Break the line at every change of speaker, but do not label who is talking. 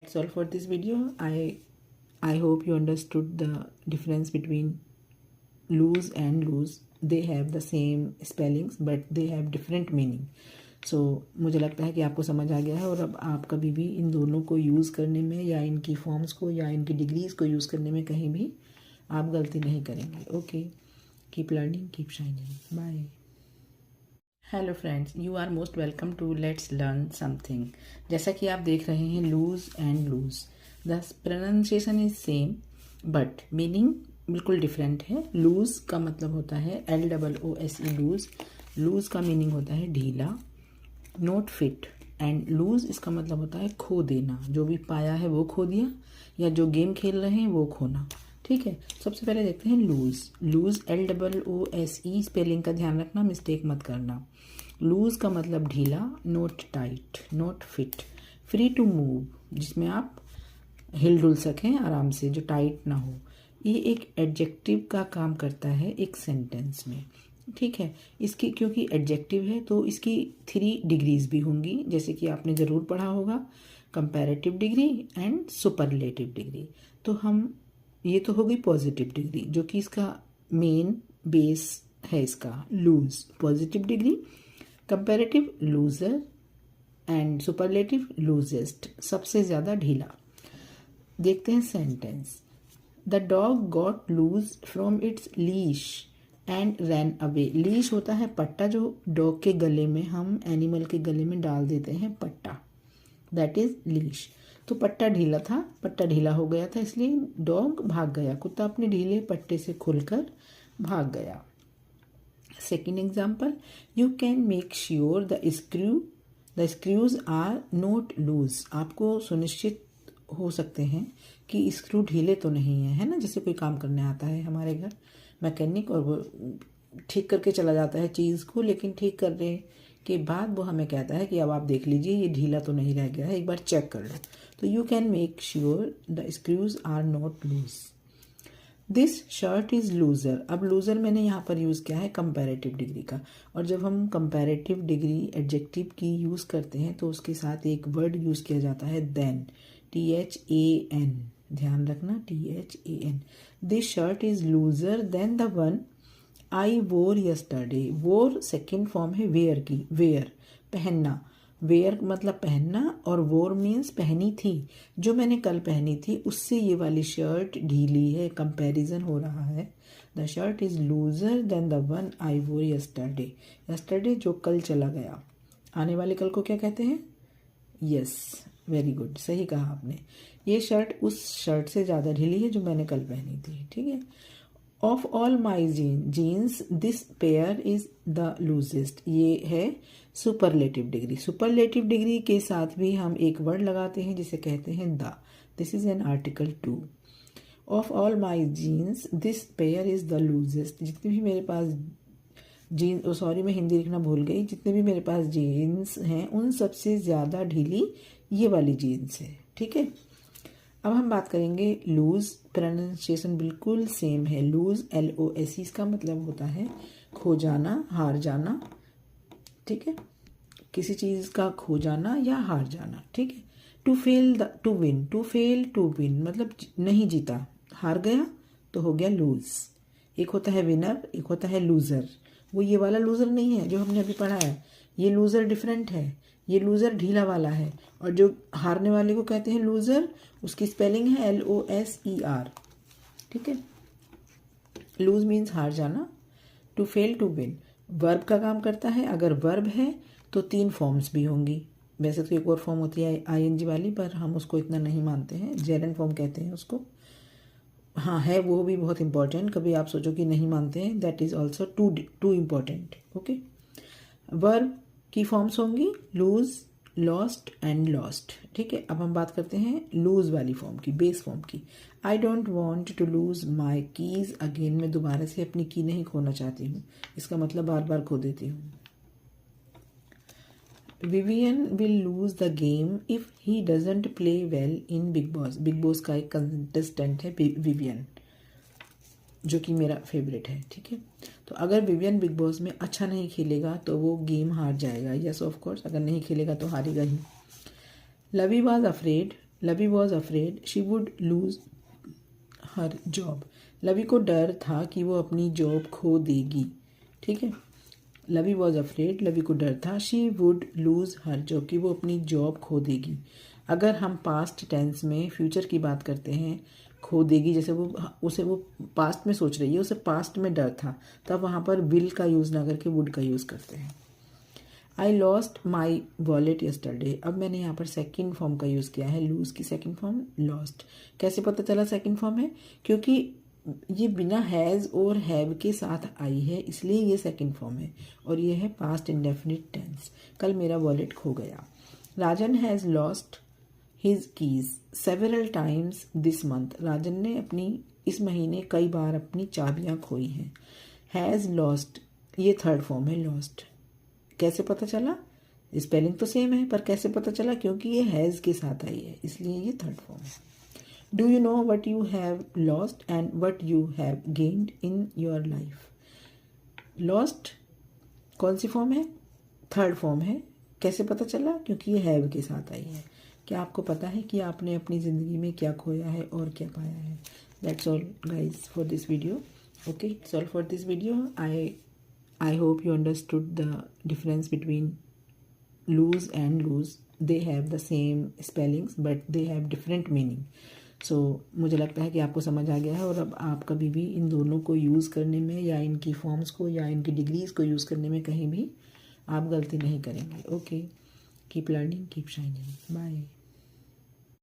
That's all for this video. I hope you understood the difference between lose and lose. They have the same spellings but they have different meaning. So मुझे लगता है कि आपको समझ आ गया है और अब आप कभी भी इन दोनों को यूज़ करने में या इनकी फॉर्म्स को या इनकी डिग्रीज को यूज़ करने में कहीं भी आप गलती नहीं करेंगे. Okay, keep learning, keep shining. Bye. Hello friends, you are most welcome to let's learn something. जैसा कि आप देख रहे हैं loose and lose, the pronunciation is same but meaning बिल्कुल डिफरेंट है. लूज का मतलब होता है LOOSE लूज. लूज का मीनिंग होता है ढीला, नॉट फिट. एंड लूज इसका मतलब होता है खो देना. जो भी पाया है वो खो दिया या जो गेम खेल रहे हैं वो खोना. ठीक है, सबसे पहले देखते हैं लूज. लूज LOOSE स्पेलिंग का ध्यान रखना, मिस्टेक मत करना. लूज का मतलब ढीला, not tight, not fit. Free to move, जिसमें आप हिल डुल सकें आराम से, जो टाइट ना हो. ये एक एडजेक्टिव का काम करता है एक सेंटेंस में. ठीक है, इसकी क्योंकि एडजेक्टिव है तो इसकी 3 डिग्रीज भी होंगी, जैसे कि आपने ज़रूर पढ़ा होगा, comparative degree and superlative degree. तो हम ये तो हो गई पॉजिटिव डिग्री, जो कि इसका मेन बेस है इसका loose. Positive degree, comparative looser and superlative loosest, सबसे ज़्यादा ढीला. देखते हैं sentence. The dog got loose from its leash and ran away. Leash होता है पट्टा जो डॉग के गले में, हम एनिमल के गले में डाल देते हैं पट्टा, दैट इज लीश. तो पट्टा ढीला था, पट्टा ढीला हो गया था, इसलिए डॉग भाग गया. कुत्ता अपने ढीले पट्टे से खुलकर भाग गया. Second example, you can make sure the screws are not loose. आपको सुनिश्चित हो सकते हैं कि स्क्रू ढीले तो नहीं है ना. जैसे कोई काम करने आता है हमारे घर मैकेनिक और वो ठीक करके चला जाता है चीज़ को, लेकिन ठीक करने के बाद वो हमें कहता है कि अब आप देख लीजिए ये ढीला तो नहीं रह गया है, एक बार चेक कर लो. तो you can make sure the screws are not loose. This shirt is looser. अब लूजर मैंने यहाँ पर यूज़ किया है कंपैरेटिव डिग्री का, और जब हम कंपैरेटिव डिग्री एडजेक्टिव की यूज़ करते हैं तो उसके साथ एक वर्ड यूज़ किया जाता है देन, THAN. ध्यान रखना, THAN. This shirt is looser than the one I wore yesterday. Wore second form है वेयर की. वेयर पहनना, वेयर मतलब पहनना, और वोर मीन्स पहनी थी. जो मैंने कल पहनी थी उससे ये वाली शर्ट ढीली है. कंपैरिजन हो रहा है. The shirt is looser than the one I wore yesterday. Yesterday जो कल चला गया, आने वाले कल को क्या कहते हैं? यस, वेरी गुड, सही कहा आपने. ये शर्ट उस शर्ट से ज़्यादा ढीली है जो मैंने कल पहनी थी. ठीक है. Of all my jeans this pair is the loosest. ये है सुपरलेटिव डिग्री. सुपरलेटिव डिग्री के साथ भी हम एक वर्ड लगाते हैं जिसे कहते हैं the. This is an article 2. Of all my jeans this pair is the loosest. जितने भी मेरे पास मैं हिंदी लिखना भूल गई. जितने भी मेरे पास जीन्स हैं उन सबसे ज़्यादा ढीली ये वाली जीन्स है. ठीक है. अब हम बात करेंगे लूज. प्रोनाउंसिएशन बिल्कुल सेम है. लूज LOSE, इसका मतलब होता है खो जाना, हार जाना. ठीक है, किसी चीज़ का खो जाना या हार जाना. ठीक है. To fail to win. To fail to win मतलब नहीं जीता, हार गया तो हो गया लूज. एक होता है विनर, एक होता है लूजर. वो ये वाला लूजर नहीं है जो हमने अभी पढ़ा है. ये लूजर डिफरेंट है. ये लूजर ढीला वाला है, और जो हारने वाले को कहते हैं लूजर, उसकी स्पेलिंग है LOSER. ठीक है. लूज मीन्स हार जाना. To fail to win verb का काम करता है. अगर वर्ब है तो 3 फॉर्म्स भी होंगी. वैसे तो एक और फॉर्म होती है ING वाली, पर हम उसको इतना नहीं मानते हैं. जेरन फॉर्म कहते हैं उसको. हाँ है, वो भी बहुत इंपॉर्टेंट. कभी आप सोचो कि नहीं मानते हैं, that is also too important. Okay. Verb की फॉर्म्स होंगी लूज, लॉस्ट एंड लॉस्ट. ठीक है. अब हम बात करते हैं लूज वाली फॉर्म की, बेस फॉर्म की. I don't want to lose my keys again. मैं दोबारा से अपनी की नहीं खोना चाहती हूँ. इसका मतलब बार बार खो देती हूँ. Vivian will lose the game if he doesn't play well in big boss. Big boss का एक कंटेस्टेंट है विवियन, जो कि मेरा फेवरेट है. ठीक है. तो अगर विवियन बिग बॉस में अच्छा नहीं खेलेगा तो वो गेम हार जाएगा. यस ऑफ कोर्स, अगर नहीं खेलेगा तो हारेगा ही. Lovie was afraid Lovie was afraid she would lose her job. Lovie को डर था कि वो अपनी जॉब खो देगी। ठीक है, लवी वॉज अफ्रेड, लवी को डर था, she would lose her job, कि वो अपनी जॉब खो देगी। अगर हम पास्ट टेंस में फ्यूचर की बात करते हैं, खो देगी, जैसे वो पास्ट में सोच रही है, उसे पास्ट में डर था, तब वहाँ पर विल का यूज़ ना करके वुड का यूज़ करते हैं। I lost my wallet yesterday, अब मैंने यहाँ पर सेकंड फॉर्म का यूज़ किया है, लूज की सेकंड फॉर्म लॉस्ट। कैसे पता चला सेकंड फॉर्म है? क्योंकि ये बिना हैज़ और हैव के साथ आई है, इसलिए ये सेकंड फॉर्म है, और ये है पास्ट इंडेफिनिट टेंस। कल मेरा वॉलेट खो गया। Rajan has lost his keys several times this month, Rajan ने इस महीने कई बार अपनी चाबियाँ खोई हैं। हैज़ लॉस्ट, ये थर्ड फॉर्म है लॉस्ट। कैसे पता चला? स्पेलिंग तो सेम है, पर कैसे पता चला? क्योंकि ये हैज़ के साथ आई है, इसलिए ये थर्ड फॉर्म है। Do you know what you have lost and what you have gained in your life? Lost कौन सी फॉर्म है? थर्ड फॉर्म है। कैसे पता चला? क्योंकि ये हैव के साथ आई है। क्या आपको पता है कि आपने अपनी ज़िंदगी में क्या खोया है और क्या पाया है? That's all guys for this video. Okay, that's all for this video. I hope you understood the difference between lose and lose. They have the same spellings but they have different meaning. So मुझे लगता है कि आपको समझ आ गया है, और अब आप कभी भी इन दोनों को यूज़ करने में या इनकी फॉर्म्स को या इनकी डिग्रीज को यूज़ करने में कहीं भी आप गलती नहीं करेंगे. Okay, keep learning, keep shining. Bye.